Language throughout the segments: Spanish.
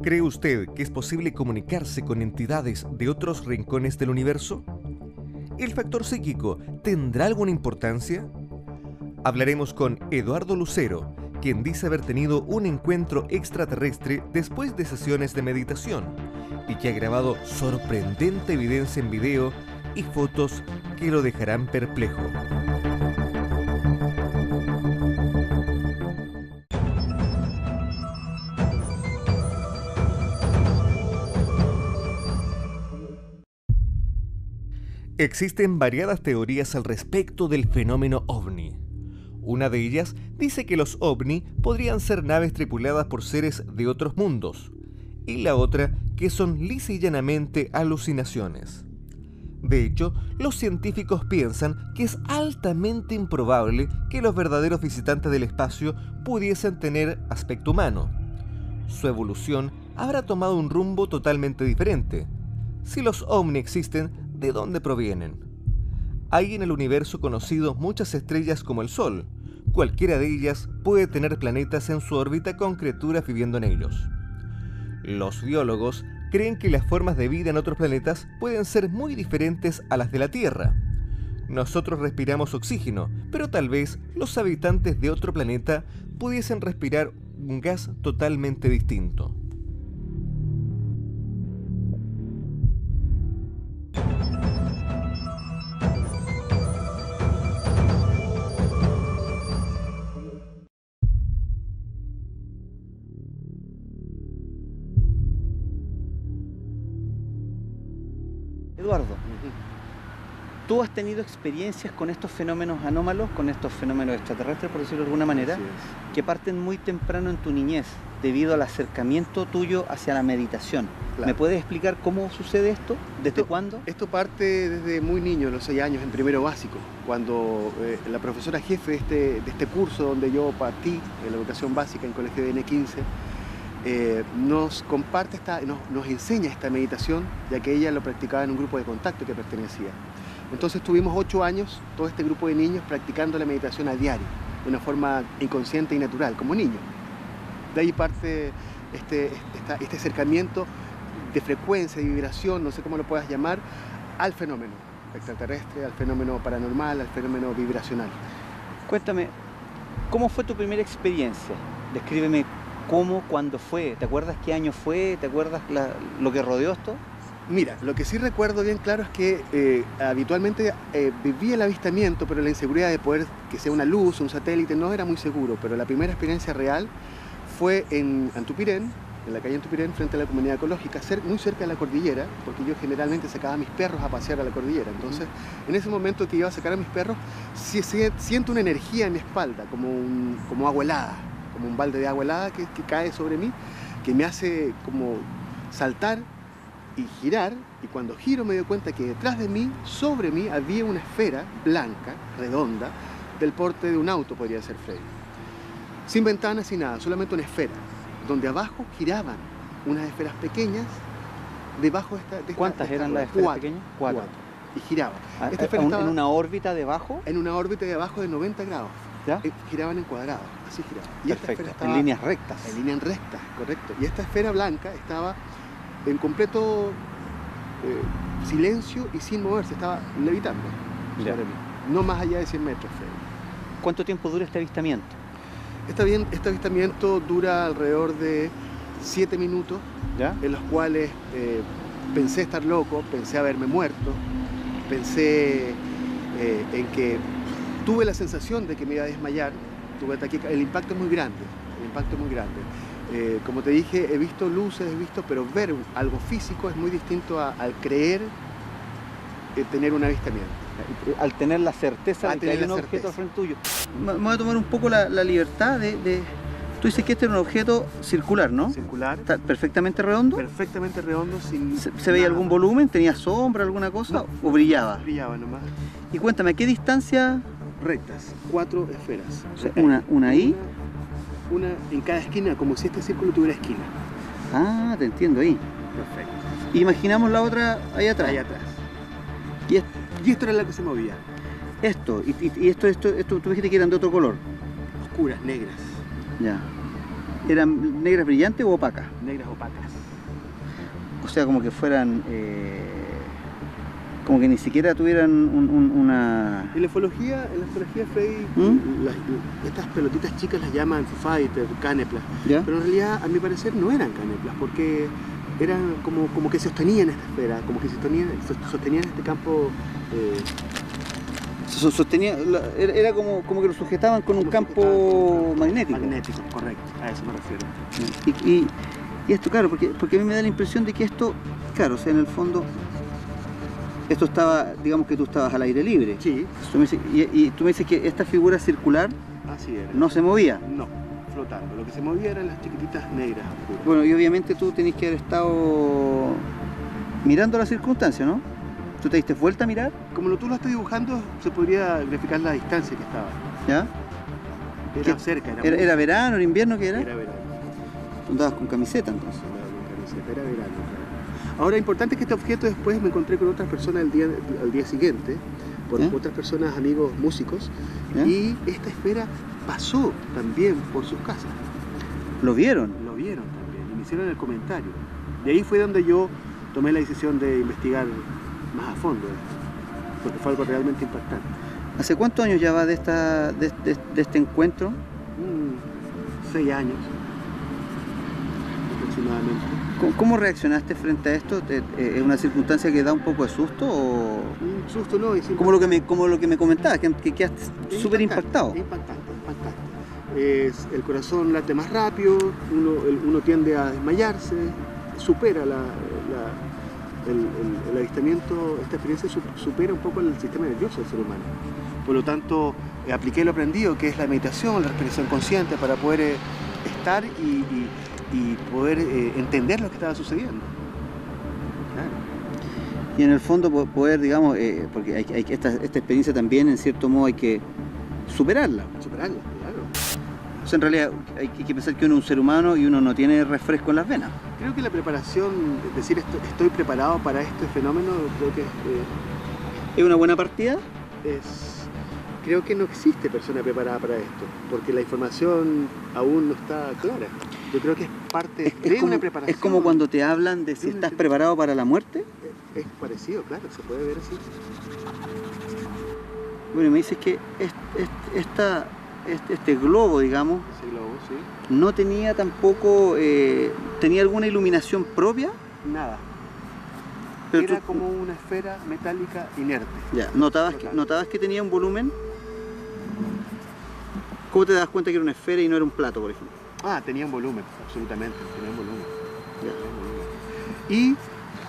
¿Cree usted que es posible comunicarse con entidades de otros rincones del universo? ¿El factor psíquico tendrá alguna importancia? Hablaremos con Eduardo Lucero, quien dice haber tenido un encuentro extraterrestre después de sesiones de meditación y que ha grabado sorprendente evidencia en video y fotos que lo dejarán perplejo. Existen variadas teorías al respecto del fenómeno ovni. Una de ellas dice que los ovni podrían ser naves tripuladas por seres de otros mundos, y la otra que son lisa y llanamente alucinaciones. De hecho, los científicos piensan que es altamente improbable que los verdaderos visitantes del espacio pudiesen tener aspecto humano. Su evolución habrá tomado un rumbo totalmente diferente. Si los ovni existen, ¿de dónde provienen? Hay en el universo conocido muchas estrellas como el Sol. Cualquiera de ellas puede tener planetas en su órbita con criaturas viviendo en ellos. Los biólogos creen que las formas de vida en otros planetas pueden ser muy diferentes a las de la Tierra. Nosotros respiramos oxígeno, pero tal vez los habitantes de otro planeta pudiesen respirar un gas totalmente distinto. Eduardo, ¿tú has tenido experiencias con estos fenómenos anómalos, con estos fenómenos extraterrestres, por decirlo de alguna manera, que parten muy temprano en tu niñez, debido al acercamiento tuyo hacia la meditación? Claro. ¿Me puedes explicar cómo sucede esto? ¿Desde cuándo? Esto parte desde muy niño, a los 6 años, en primero básico, cuando la profesora jefe de este curso donde yo partí, en la educación básica en Colegio de N15, nos comparte nos enseña esta meditación, ya que ella lo practicaba en un grupo de contacto que pertenecía. Entonces tuvimos 8 años, todo este grupo de niños, practicando la meditación a diario, de una forma inconsciente y natural, como niños. De ahí parte este acercamiento de frecuencia, de vibración, no sé cómo lo puedas llamar, al fenómeno extraterrestre, al fenómeno paranormal, al fenómeno vibracional. Cuéntame, ¿cómo fue tu primera experiencia? Descríbeme cómo, cuándo fue, ¿te acuerdas qué año fue? ¿Te acuerdas lo que rodeó esto? Mira, lo que sí recuerdo bien claro es que habitualmente viví el avistamiento, pero la inseguridad de poder que sea una luz, un satélite, no era muy seguro. Pero la primera experiencia real fue en Antupirén, en la calle Antupirén, frente a la comunidad ecológica, muy cerca de la cordillera, porque yo generalmente sacaba a mis perros a pasear a la cordillera. Entonces, en ese momento que iba a sacar a mis perros, siento una energía en mi espalda, como agua helada, como un balde de agua helada que cae sobre mí, que me hace como saltar y girar, y cuando giro me doy cuenta que detrás de mí, sobre mí, había una esfera blanca, redonda, del porte de un auto, podría ser Freddy. Sin ventanas, sin nada, solamente una esfera, donde abajo giraban unas esferas pequeñas, debajo de esta ¿Cuántas eran las esferas pequeñas? Cuatro. Y giraban. Esta esfera estaba en una órbita debajo. En una órbita de abajo de 90 grados. ¿Ya? Giraban en cuadrados, así giraban. Y perfecto, esta esfera estaba en líneas rectas. En líneas rectas, correcto. Y esta esfera blanca estaba en completo silencio y sin moverse, estaba levitando sobre mí. No más allá de 100 metros, Freddy. ¿Cuánto tiempo dura este avistamiento? Este avistamiento dura alrededor de 7 minutos, ¿ya? En los cuales pensé estar loco, pensé haberme muerto, pensé en que tuve la sensación de que me iba a desmayar, el impacto es muy grande, como te dije, he visto luces, pero ver algo físico es muy distinto al creer tener un avistamiento. Al tener la certeza de que hay un objeto al frente tuyo. Me voy a tomar un poco la libertad de... Tú dices que este era un objeto circular, ¿no? Circular. ¿Está perfectamente redondo? Perfectamente redondo, sin... ¿Se veía algún volumen? ¿Tenía sombra, alguna cosa? No, ¿O brillaba? Brillaba nomás. Y cuéntame, ¿a qué distancia? Rectas, 4 esferas. O sea, una ahí. Una en cada esquina, como si este círculo tuviera esquina. Ah, te entiendo ahí. Perfecto. Imaginamos la otra ahí atrás. Ahí atrás. Y esto era la que se movía. Esto, tú dijiste que eran de otro color. Oscuras, negras. Ya. ¿Eran negras brillantes o opacas? Negras opacas. O sea, como que fueran... como que ni siquiera tuvieran una... En la ufología, Freddy, estas pelotitas chicas las llaman fighter, caneplas. ¿Ya? Pero en realidad, a mi parecer, no eran caneplas, porque eran como que sostenían esta esfera, como que sostenían este campo... Sostenía, era como que lo sujetaban con un campo magnético. Magnético, correcto, a eso me refiero. Y esto, claro, porque a mí me da la impresión de que esto, claro, o sea, en el fondo, esto estaba, digamos que tú estabas al aire libre. Sí. Y tú me dices que esta figura circular Así era. no se movía. No, flotando. Lo que se movía eran las chiquititas negras. Oscuras. Bueno, y obviamente tú tenías que haber estado mirando las circunstancias, ¿no? ¿Tú te diste vuelta a mirar? Como tú lo estás dibujando, se podría graficar la distancia que estaba. ¿Ya? Era cerca. ¿Era verano, era invierno? ¿Qué era? Era verano. Tú andabas con camiseta entonces. Era verano, claro. Ahora, importante es que este objeto después me encontré con otras personas al día siguiente, con otras personas, amigos músicos, y esta esfera pasó también por sus casas. ¿Lo vieron? Lo vieron también, y me hicieron el comentario. De ahí fue donde yo tomé la decisión de investigar más a fondo, porque fue algo realmente impactante. ¿Hace cuántos años ya va de este encuentro? 6 años aproximadamente. ¿Cómo reaccionaste frente a esto? ¿Es una circunstancia que da un poco de susto o...? Un susto no, es como lo que me comentabas, que quedaste súper impactado. Es impactante. El corazón late más rápido, uno tiende a desmayarse, supera el avistamiento, esta experiencia supera un poco el sistema nervioso del ser humano. Por lo tanto, apliqué lo aprendido, que es la meditación, la respiración consciente, para poder estar y poder entender lo que estaba sucediendo. Claro. Y en el fondo poder, digamos, porque esta experiencia también en cierto modo hay que superarla. Superarla, claro. O sea, en realidad hay que pensar que uno es un ser humano y uno no tiene refresco en las venas. Creo que la preparación, decir estoy preparado para este fenómeno, creo que ¿Es una buena partida? Creo que no existe persona preparada para esto, porque la información aún no está clara. Yo creo que es parte de una preparación. Es como cuando te hablan de si estás preparado para la muerte. Es parecido, claro, se puede ver así. Bueno, me dices que este globo, digamos, ese globo, sí. no tenía tampoco, ¿tenía alguna iluminación propia? Nada. Pero era como una esfera metálica inerte. Ya, ¿notabas que tenía un volumen? ¿Cómo te das cuenta que era una esfera y no era un plato, por ejemplo? Tenía un volumen, absolutamente, tenía un volumen. Y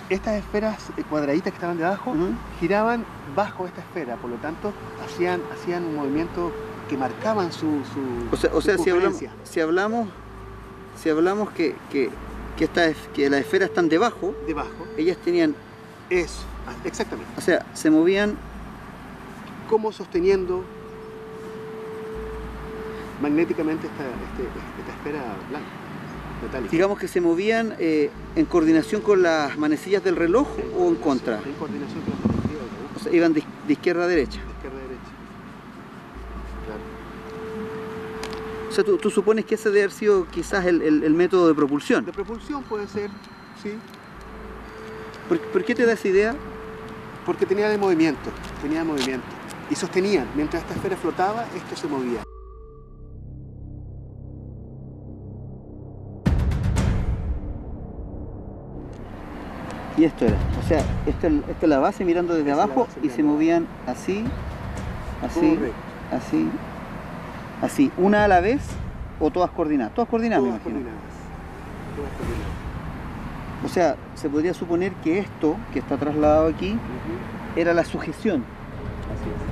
estas esferas cuadraditas que estaban debajo giraban bajo esta esfera, por lo tanto hacían un movimiento que marcaban su o sea, si hablamos que las esferas están debajo, ellas tenían eso, exactamente. O sea, se movían como sosteniendo magnéticamente esta esfera blanca, metálica. Digamos que se movían en coordinación con las manecillas del reloj o en contra. En coordinación con las manecillas del reloj. O sea, iban de izquierda a derecha. De izquierda a derecha. Claro. O sea, tú supones que ese debe haber sido quizás el método de propulsión. De propulsión puede ser, sí. ¿Por qué te da esa idea? Porque tenía movimiento. Y sostenían, mientras esta esfera flotaba, esto se movía. Y esto era, o sea, esta es la base mirando desde abajo y se movían así, así, una a la vez o todas coordinadas. Todas coordinadas, me imagino. Todas coordinadas. O sea, se podría suponer que esto que está trasladado aquí era la sujeción. Así es.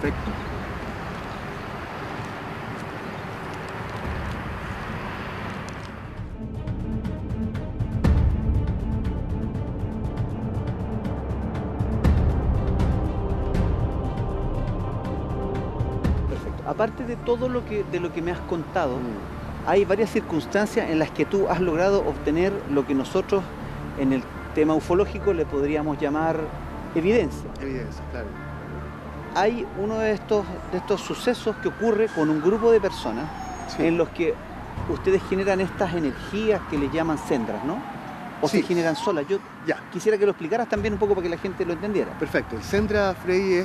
Perfecto. Aparte de todo de lo que me has contado, hay varias circunstancias en las que tú has logrado obtener lo que nosotros en el tema ufológico le podríamos llamar evidencia. Evidencia, claro. Hay uno de estos sucesos que ocurre con un grupo de personas Sí. en los que ustedes generan estas energías que les llaman sendras, ¿no? O Sí. se generan solas. Yo Ya, quisiera que lo explicaras también un poco para que la gente lo entendiera. perfecto. El Sendra, Freddy,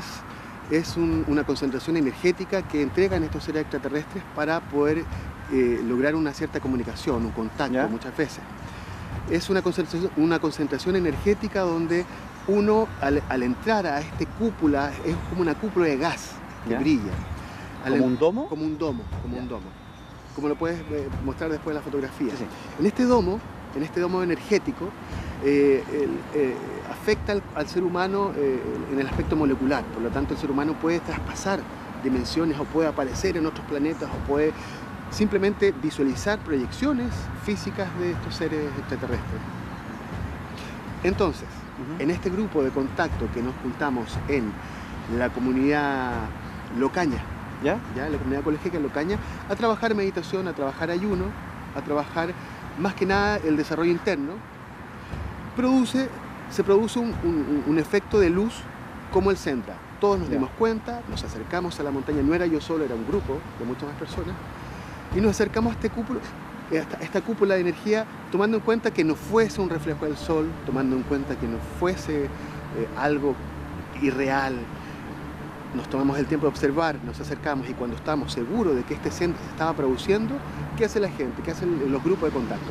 es una concentración energética que entregan estos seres extraterrestres para poder lograr una cierta comunicación, un contacto ¿Ya? muchas veces. Es una concentración energética donde uno al entrar a este cúpula, es como una cúpula de gas que ¿Ya? brilla. ¿Como un domo? Como un domo, como Ya. un domo. Como lo puedes mostrar después en la fotografía. Sí, sí. En este domo energético, afecta al ser humano en el aspecto molecular. Por lo tanto, el ser humano puede traspasar dimensiones o puede aparecer en otros planetas o puede simplemente visualizar proyecciones físicas de estos seres extraterrestres. Entonces, Ujú. en este grupo de contacto que nos juntamos en la comunidad Locaña, ¿Ya? ¿ya? La comunidad colegíaca Locaña, a trabajar meditación, a trabajar ayuno, a trabajar más que nada el desarrollo interno, se produce un efecto de luz como el Sendra. Todos nos Ya. dimos cuenta, nos acercamos a la montaña, no era yo solo, era un grupo de muchas más personas, y nos acercamos a esta cúpula de energía, tomando en cuenta que no fuese un reflejo del sol, tomando en cuenta que no fuese algo irreal. Nos tomamos el tiempo de observar, nos acercamos y cuando estamos seguros de que este Sendra se estaba produciendo, ¿qué hace la gente? ¿Qué hacen los grupos de contacto?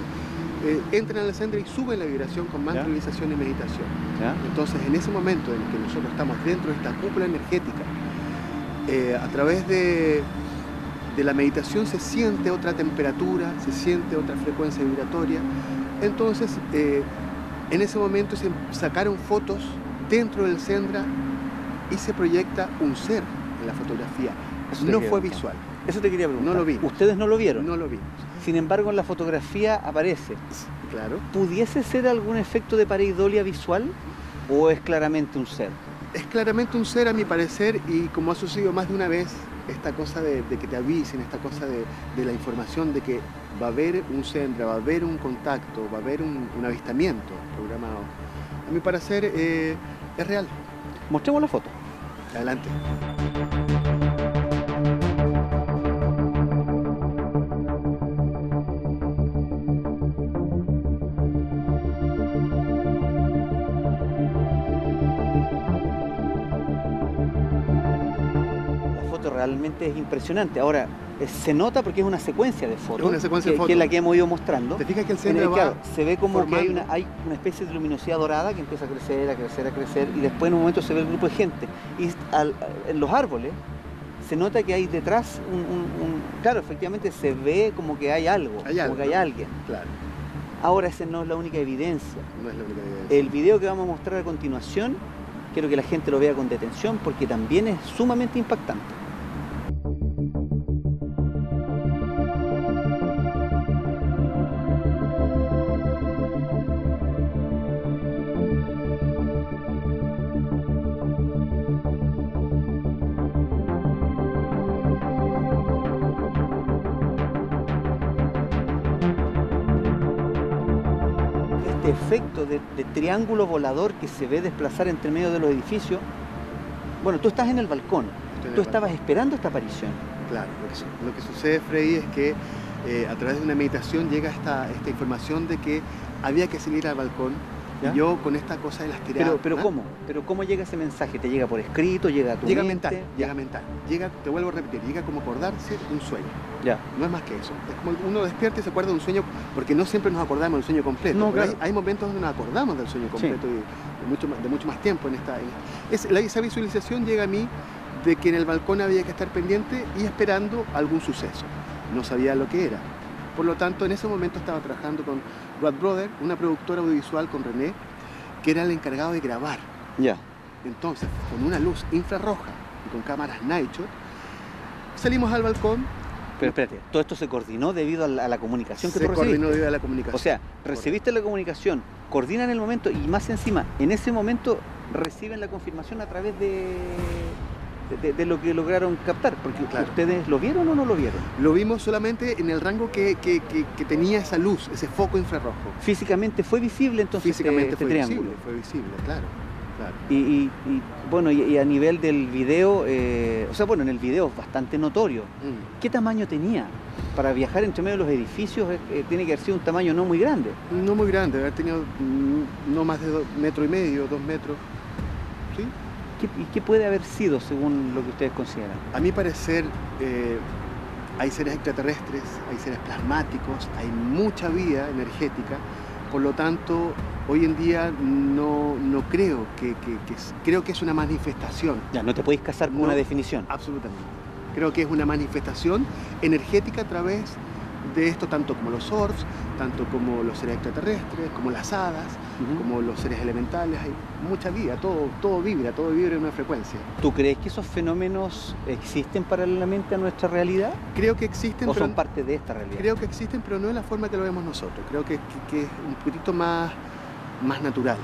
Entran al Sendra y suben la vibración con mantralización y meditación. ¿Ya? Entonces, en ese momento en el que nosotros estamos dentro de esta cúpula energética, a través de la meditación se siente otra temperatura, se siente otra frecuencia vibratoria. Entonces, en ese momento se sacaron fotos dentro del Sendra y se proyecta un ser en la fotografía. Eso te No quería fue preguntar. visual, Eso te quería preguntar. No lo vimos. Ustedes no lo vieron. no lo vimos. Sin embargo, en la fotografía aparece. Claro. ¿Pudiese ser algún efecto de pareidolia visual o es claramente un ser? Es claramente un ser a mi parecer y como ha sucedido más de una vez, esta cosa de que te avisen, esta cosa de la información de que va a haber un Sendra, va a haber un contacto, va a haber un avistamiento programado. A mi parecer es real. Mostremos la foto. Adelante. La foto realmente es impresionante. Ahora, se nota porque es una secuencia de fotos. Es una secuencia de que fotos. es la que hemos ido mostrando. ¿Te fijas que el En Sendra el, va claro, se ve como que hay formando? una especie de luminosidad dorada que empieza a crecer, a crecer, a crecer y después en un momento se ve el grupo de gente. Y en los árboles se nota que hay detrás claro, efectivamente se ve como que hay algo, Hay como algo, que hay ¿no? alguien. Claro, Ahora esa no es la única evidencia. no es la única evidencia. El video que vamos a mostrar a continuación, quiero que la gente lo vea con detención porque también es sumamente impactante. Este efecto de triángulo volador que se ve desplazar entre medio de los edificios. Bueno, tú estás en el balcón, Estoy en tú el estabas esperando esta aparición. Claro, lo que sucede, Freddy, es que a través de una meditación llega esta información de que había que salir al balcón. ¿Ya? Y yo con esta cosa de las tiradas... Pero ¿ah? ¿cómo? ¿Pero cómo llega ese mensaje? ¿Te llega por escrito? ¿Llega a tu Llega mente? mental, llega mental. Llega, te vuelvo a repetir, llega como acordarse un sueño. Ya. No es más que eso. Es como uno despierta y se acuerda de un sueño, porque no siempre nos acordamos del sueño completo. No, pero claro. hay momentos donde nos acordamos del sueño completo y de mucho más tiempo en esta... esa visualización llega a mí de que en el balcón había que estar pendiente y esperando algún suceso. No sabía lo que era. Por lo tanto, en ese momento estaba trabajando con Rod Brother, una productora audiovisual con René, que era el encargado de grabar. Ya. Entonces, con una luz infrarroja y con cámaras night shot, salimos al balcón. Pero espérate, todo esto se coordinó debido a la comunicación que Se tú recibiste. coordinó debido a la comunicación. O sea, recibiste la comunicación, coordinan el momento y más encima, en ese momento reciben la confirmación a través de lo que lograron captar, porque Claro. ¿ustedes lo vieron o no lo vieron? Lo vimos solamente en el rango que tenía esa luz, ese foco infrarrojo. Físicamente fue visible entonces Físicamente este fue triángulo. visible, claro. Claro. Bueno, y a nivel del video, o sea, bueno, en el video es bastante notorio. ¿Qué tamaño tenía? Para viajar entre medio de los edificios tiene que haber sido un tamaño no muy grande. No muy grande, haber tenido no más de 2,5 metros, 2 metros. ¿Sí? ¿Y qué puede haber sido según lo que ustedes consideran? A mi parecer, hay seres extraterrestres, hay seres plasmáticos, hay mucha vida energética, por lo tanto, hoy en día no creo creo que es una manifestación. Ya, no te podéis casar con No. una definición. Absolutamente. Creo que es una manifestación energética a través de esto, tanto como los orbs, tanto como los seres extraterrestres, como las hadas, como los seres elementales. Hay mucha vida, todo vibra en una frecuencia. ¿Tú crees que esos fenómenos existen paralelamente a nuestra realidad? Creo que existen, ¿O pero son parte de esta realidad? creo que existen, pero no de la forma que lo vemos nosotros. Creo que es un poquito más natural,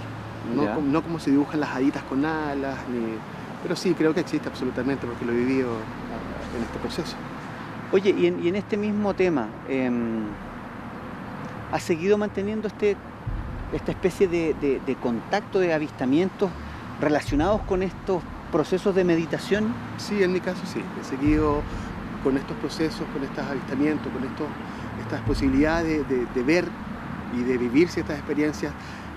Ya. no como se dibujan las haditas con alas, pero sí, creo que existe absolutamente porque lo he vivido en este proceso. Oye, y en este mismo tema, ¿has seguido manteniendo esta especie de contacto, de avistamientos relacionados con estos procesos de meditación? Sí, en mi caso sí. He seguido con estos procesos, con estos avistamientos, con estas posibilidades de ver y de vivir ciertas experiencias,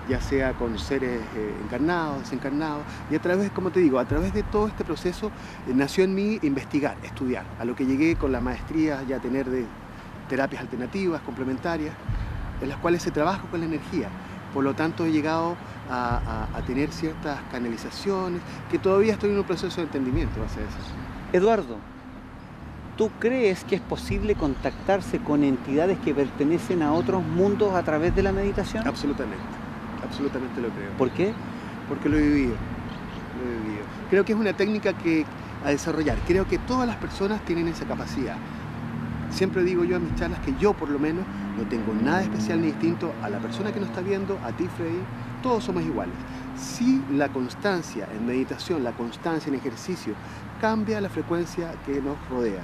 ya sea con seres encarnados, desencarnados, y a través, como te digo, a través de todo este proceso nació en mí investigar, estudiar, a lo que llegué con la maestría ya a tener de terapias alternativas, complementarias, en las cuales se trabaja con la energía. Por lo tanto, he llegado a tener ciertas canalizaciones, que todavía estoy en un proceso de entendimiento base a eso. Eduardo, ¿tú crees que es posible contactarse con entidades que pertenecen a otros mundos a través de la meditación? Absolutamente lo creo. ¿Por qué? Porque lo he vivido. Creo que es una técnica a desarrollar. Creo que todas las personas tienen esa capacidad. Siempre digo yo en mis charlas que yo, por lo menos, no tengo nada especial ni distinto a la persona que nos está viendo, a ti, Freddy. Todos somos iguales. Si la constancia en meditación, la constancia en ejercicio, cambia la frecuencia que nos rodea.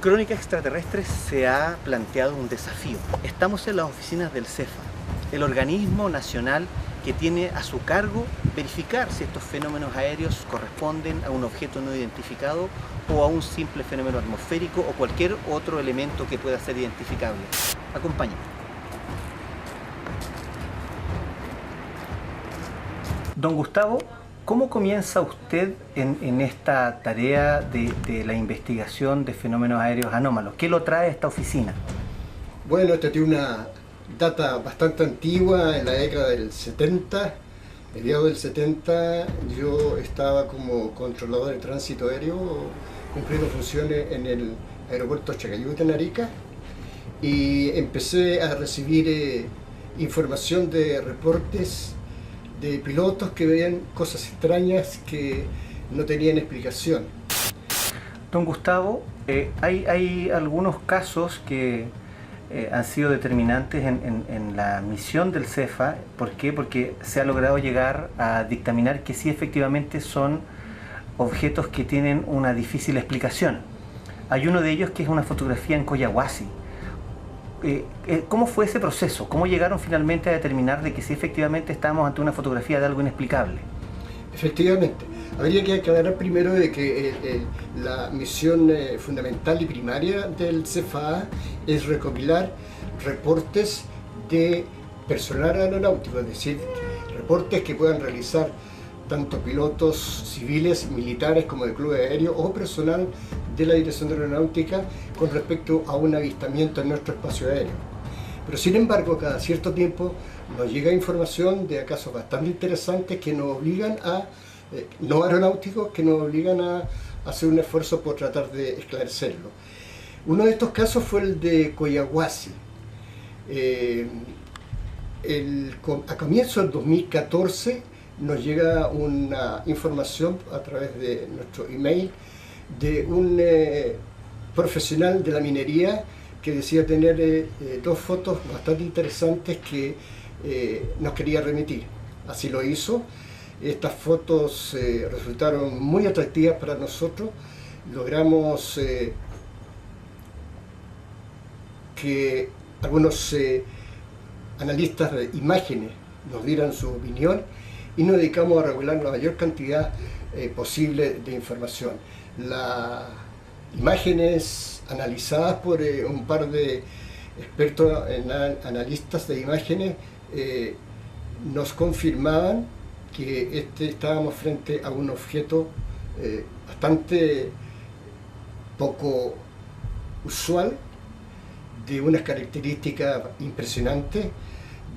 Crónica Extraterrestre se ha planteado un desafío. Estamos en las oficinas del CEFA, el organismo nacional que tiene a su cargo verificar si estos fenómenos aéreos corresponden a un objeto no identificado o a un simple fenómeno atmosférico o cualquier otro elemento que pueda ser identificable. Acompáñame. Don Gustavo, ¿cómo comienza usted en esta tarea de la investigación de fenómenos aéreos anómalos? ¿Qué lo trae a esta oficina? Bueno, esta tiene una data bastante antigua, en la década del 70, mediados del 70, yo estaba como controlador de tránsito aéreo, cumpliendo funciones en el aeropuerto Chacayuta, en Arica, y empecé a recibir información de reportes de pilotos que veían cosas extrañas que no tenían explicación. Don Gustavo, hay algunos casos que han sido determinantes en la misión del CEFA. ¿Por qué? Porque se ha logrado llegar a dictaminar que sí, efectivamente son objetos que tienen una difícil explicación. Hay uno de ellos que es una fotografía en Coyahuasi. ¿Cómo fue ese proceso? ¿Cómo llegaron finalmente a determinar de que sí, efectivamente estábamos ante una fotografía de algo inexplicable? Efectivamente, habría que aclarar primero de que la misión fundamental y primaria del CFA es recopilar reportes de personal aeronáutico, es decir, reportes que puedan realizar tanto pilotos civiles, militares como de club aéreo o personal de la Dirección de Aeronáutica con respecto a un avistamiento en nuestro espacio aéreo. Pero sin embargo, cada cierto tiempo nos llega información de casos bastante interesantes que nos obligan a, no aeronáuticos, que nos obligan a hacer un esfuerzo por tratar de esclarecerlo. Uno de estos casos fue el de Coyahuasi. A comienzos del 2014 nos llega una información a través de nuestro email de un profesional de la minería que decía tener dos fotos bastante interesantes que nos quería remitir. Así lo hizo. Estas fotos resultaron muy atractivas para nosotros. Logramos que algunos analistas de imágenes nos dieran su opinión y nos dedicamos a regular la mayor cantidad posible de información. Las imágenes analizadas por un par de expertos analistas de imágenes nos confirmaban que estábamos frente a un objeto bastante poco usual, de unas características impresionantes,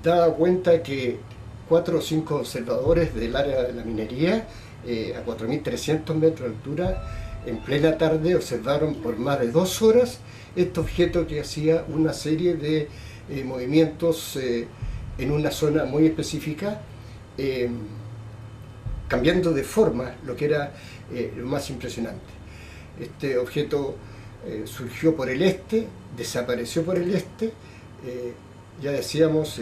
dada cuenta que 4 o 5 observadores del área de la minería, a 4.300 metros de altura, en plena tarde observaron por más de 2 horas este objeto que hacía una serie de movimientos en una zona muy específica, cambiando de forma, lo que era lo más impresionante. Este objeto surgió por el este, desapareció por el este, ya decíamos,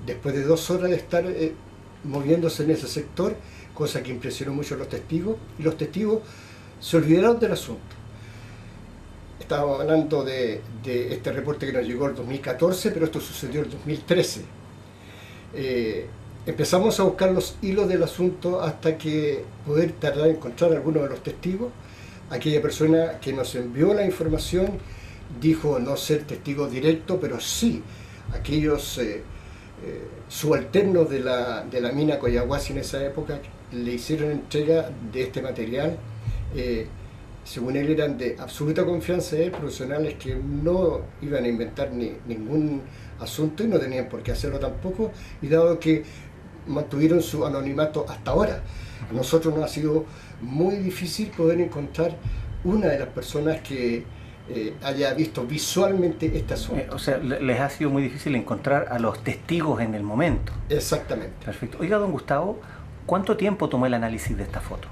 después de 2 horas de estar moviéndose en ese sector, cosa que impresionó mucho a los testigos, y los testigos se olvidaron del asunto. Estábamos hablando de este reporte que nos llegó en 2014, pero esto sucedió en 2013. Empezamos a buscar los hilos del asunto hasta que poder tratar de encontrar a alguno de los testigos. Aquella persona que nos envió la información dijo no ser testigo directo, pero sí aquellos subalternos de la mina Coyahuasi en esa época le hicieron entrega de este material. Según él eran de absoluta confianza de él, profesionales que no iban a inventar ningún asunto y no tenían por qué hacerlo tampoco, y dado que mantuvieron su anonimato hasta ahora, a nosotros nos ha sido muy difícil poder encontrar una de las personas que haya visto visualmente este asunto. O sea, les ha sido muy difícil encontrar a los testigos en el momento. Exactamente. Perfecto. Oiga, don Gustavo, ¿cuánto tiempo tomó el análisis de esta foto?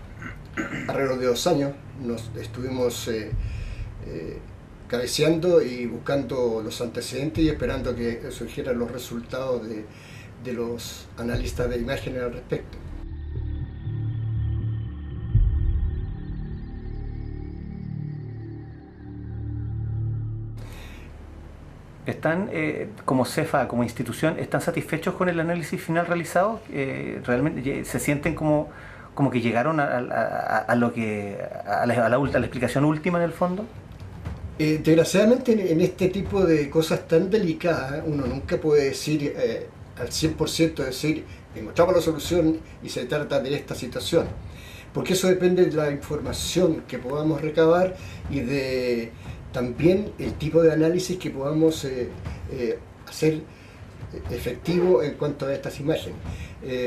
Alrededor de 2 años nos estuvimos cabeceando y buscando los antecedentes y esperando que surgieran los resultados de los analistas de imágenes al respecto. ¿Están, como CEFA, como institución, están satisfechos con el análisis final realizado? ¿Realmente se sienten como que llegaron a la explicación última en el fondo? Desgraciadamente en este tipo de cosas tan delicadas uno nunca puede decir al 100% decir encontramos la solución y se trata de esta situación, porque eso depende de la información que podamos recabar y de también el tipo de análisis que podamos hacer efectivo en cuanto a estas imágenes.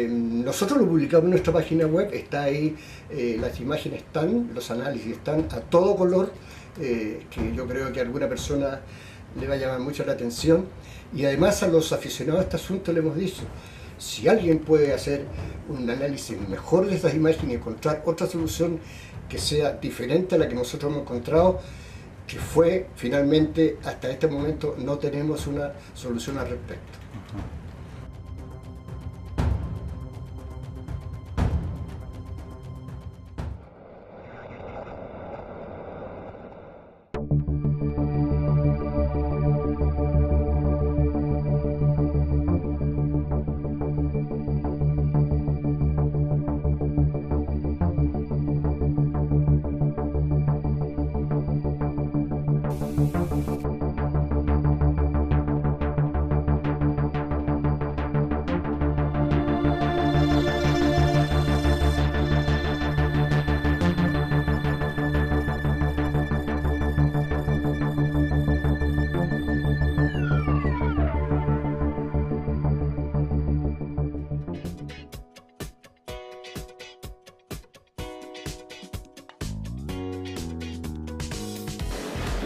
Nosotros lo publicamos en nuestra página web, está ahí, las imágenes están, los análisis están a todo color, que yo creo que a alguna persona le va a llamar mucho la atención, y además a los aficionados a este asunto le hemos dicho, si alguien puede hacer un análisis mejor de estas imágenes y encontrar otra solución que sea diferente a la que nosotros hemos encontrado, que fue finalmente hasta este momento no tenemos una solución al respecto.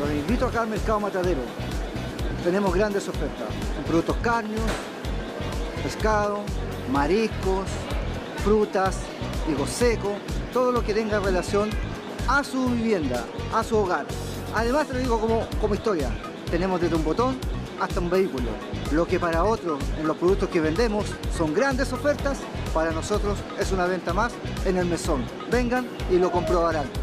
Los invito acá al Mercado Matadero. Tenemos grandes ofertas en productos cárneos, pescado, mariscos, frutas, higos secos, todo lo que tenga relación a su vivienda, a su hogar. Además te lo digo como historia, tenemos desde un botón hasta un vehículo. Lo que para otros en los productos que vendemos son grandes ofertas, para nosotros es una venta más en el mesón. Vengan y lo comprobarán.